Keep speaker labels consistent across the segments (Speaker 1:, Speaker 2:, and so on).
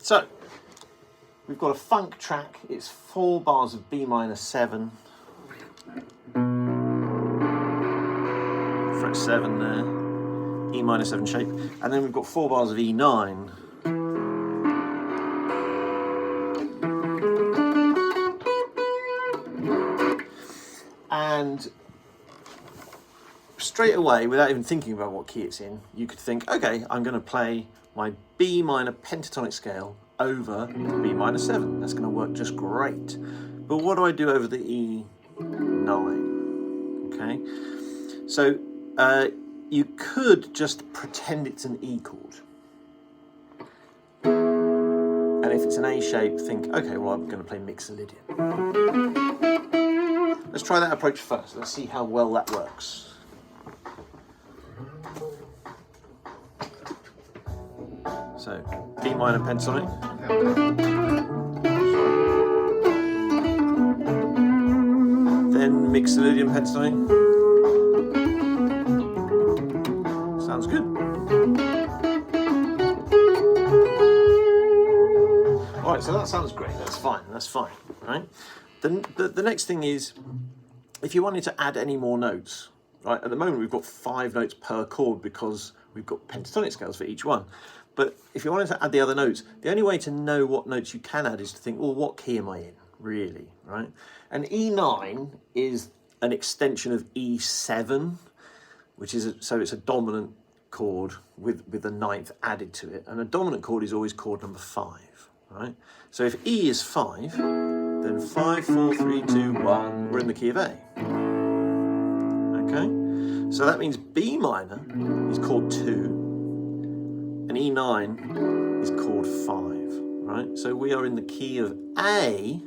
Speaker 1: So, we've got a funk track. It's 4 bars of B minor 7. Fret 7 there. E minor 7 shape. And then we've got 4 bars of E9. And straight away, without even thinking about what key it's in, you could think, okay, I'm going to play my B minor pentatonic scale over the B minor 7. That's going to work just great. But what do I do over the E9? Okay, so you could just pretend it's an E chord. And if it's an A shape, think, okay, well, I'm going to play Mixolydian. Let's try that approach first. Let's see how well that works. So, B minor pentatonic. Then Mixolydian pentatonic. Sounds good. All right, so that sounds great. That's fine. That's fine, right? The next thing is, if you wanted to add any more notes, right? At the moment, we've got 5 notes per chord because we've got pentatonic scales for each one. But if you wanted to add the other notes, the only way to know what notes you can add is to think, well, what key am I in, really, right? And E9 is an extension of E7, which is, so it's a dominant chord with the 9th added to it. And a dominant chord is always chord number 5, right? So if E is 5, then 5, 4, 3, 2, 1, we're in the key of A. Okay? So that means B minor is chord 2, and E9 is chord 5, right? So we are in the key of A,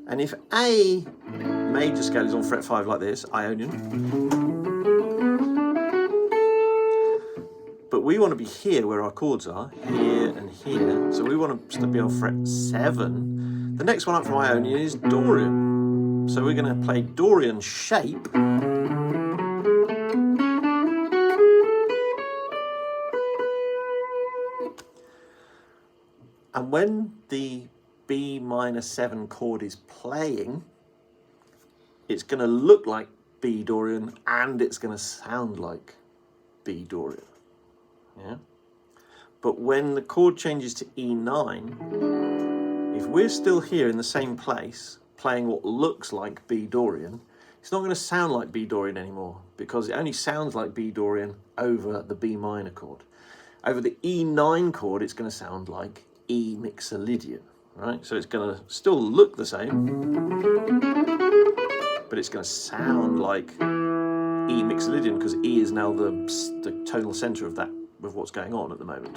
Speaker 1: and if A major scale is on fret 5 like this, Ionian, but we want to be here where our chords are, here and here, so we want to be on fret 7. The next one up from Ionian is Dorian, so we're going to play Dorian shape, and when the B minor 7 chord is playing, it's going to look like B Dorian and it's going to sound like B Dorian. Yeah? But when the chord changes to E9, if we're still here in the same place, playing what looks like B Dorian, it's not going to sound like B Dorian anymore because it only sounds like B Dorian over the B minor chord. Over the E9 chord, it's going to sound like E Mixolydian, right? So it's going to still look the same, but it's going to sound like E Mixolydian because E is now the tonal center of that, of what's going on at the moment.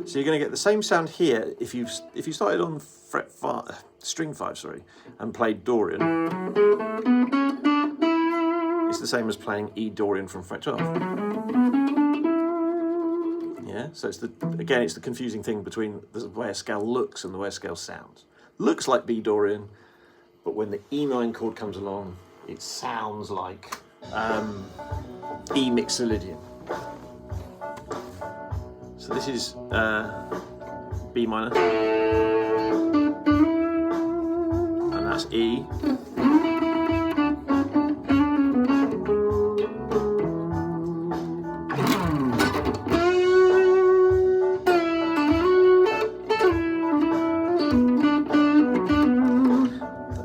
Speaker 1: So you're going to get the same sound here if you started on fret 5, string 5, sorry, and played Dorian. It's the same as playing E Dorian from fret 12. Yeah, so it's it's the confusing thing between the way a scale looks and the way a scale sounds. Looks like B Dorian, but when the E9 chord comes along, it sounds like E Mixolydian. So this is B minor, and that's E.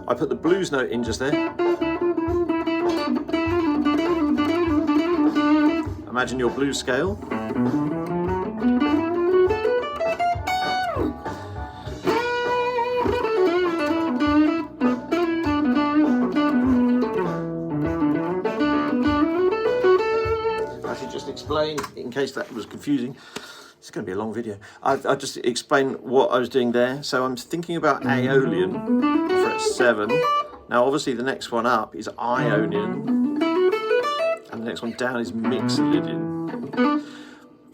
Speaker 1: I put the blues note in just there. Imagine your blues scale. I should just explain, in case that was confusing. It's going to be a long video. I'll just explain what I was doing there. So I'm thinking about Aeolian, fret 7. Now obviously the next one up is Ionian, and the next one down is Mixolydian.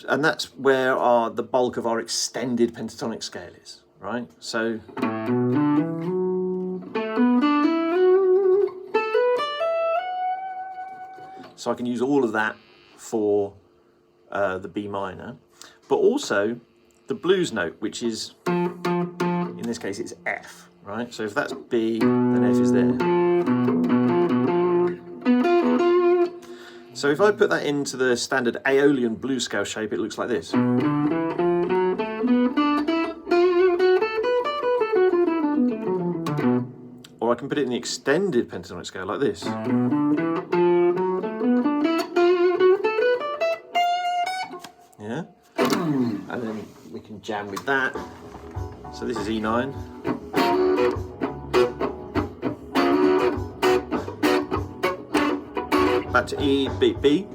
Speaker 1: And that's where the bulk of our extended pentatonic scale is, right? So I can use all of that for the B minor. but also the blues note, which is, in this case, it's F, right? So if that's B, then F is there. So if I put that into the standard Aeolian blues scale shape, it looks like this. Or I can put it in the extended pentatonic scale like this. Yeah? And then we can jam with that. So this is E9. Back to E, B, B.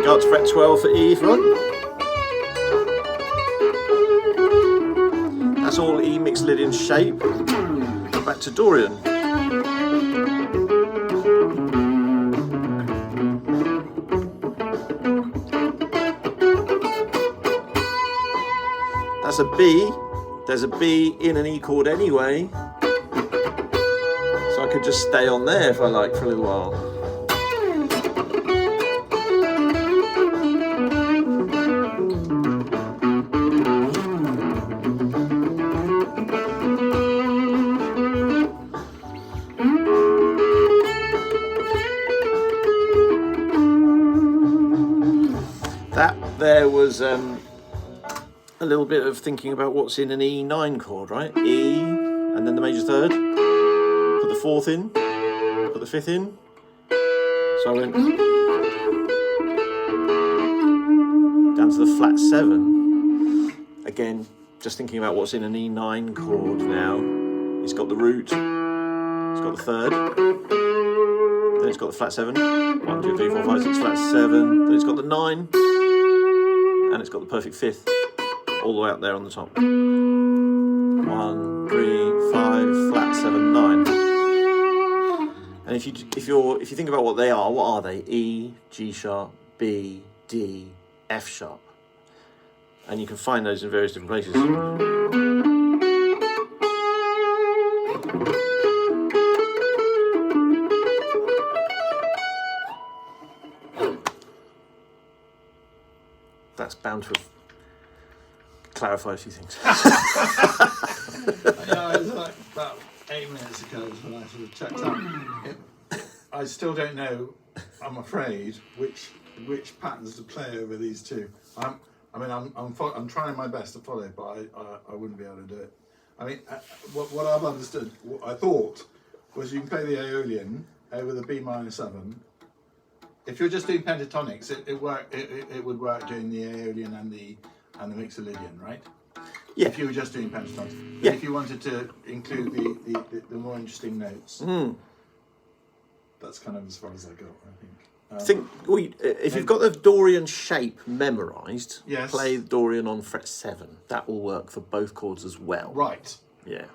Speaker 1: Go up to fret 12 for E if you want. That's all E Mixolydian shape. Back to Dorian. That's a B. There's a B in an E chord anyway. So I could just stay on there if I like for a little while. There was a little bit of thinking about what's in an E9 chord, right? E, and then the major third. Put the fourth in, put the fifth in. So I went down to the flat 7. Again, just thinking about what's in an E9 chord now. It's got the root, it's got the third, then it's got the flat 7. 1, 2, 3, 4, 5, 6, flat 7. Then it's got the 9. And it's got the perfect fifth all the way up there on the top. 1, 3, 5, flat 7, 9. And if you think about what they are, what are they? E, G sharp, B, D, F sharp. And you can find those in various different places. That's bound to have clarified a few things.
Speaker 2: Yeah, it was like about 8 minutes ago when I sort of checked out. I still don't know, I'm afraid, which patterns to play over these two. I'm trying my best to follow, but I wouldn't be able to do it. I mean, what I've understood, what I thought, was you can play the Aeolian over the B minor 7. If you're just doing pentatonics, it would work doing the Aeolian and the Mixolydian, right?
Speaker 1: Yeah.
Speaker 2: If you were just doing pentatonics. But
Speaker 1: yeah.
Speaker 2: If you wanted to include the more interesting notes, that's kind of as far as I got, I think.
Speaker 1: If you've got the Dorian shape memorised,
Speaker 2: yes.
Speaker 1: Play Dorian on fret 7. That will work for both chords as well.
Speaker 2: Right.
Speaker 1: Yeah.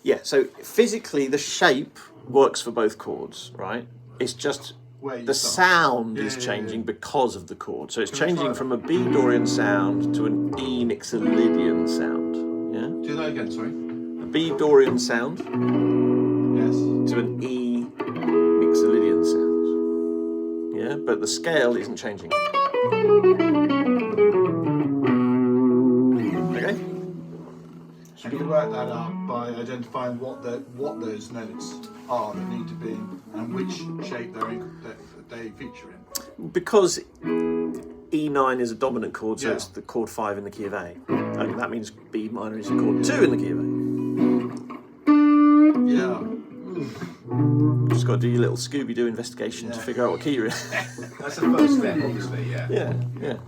Speaker 1: Yeah, so physically the shape works for both chords, right? It's just the sound is changing because of the chord. So it's changing from a B Dorian sound to an E Mixolydian sound. Yeah?
Speaker 2: Do that again, sorry.
Speaker 1: A B Dorian sound to an E Mixolydian sound. Yeah, but the scale isn't changing. Okay?
Speaker 2: And you work that out by identifying what those notes are that need to be in and which shape they feature in.
Speaker 1: Because E9 is a dominant chord, so it's the chord 5 in the key of A. And that means B minor is a chord 2 in the key of A.
Speaker 2: Yeah.
Speaker 1: Just got to do your little Scooby-Doo investigation to figure out what key you're in.
Speaker 3: That's the first step, obviously, yeah.
Speaker 1: Yeah.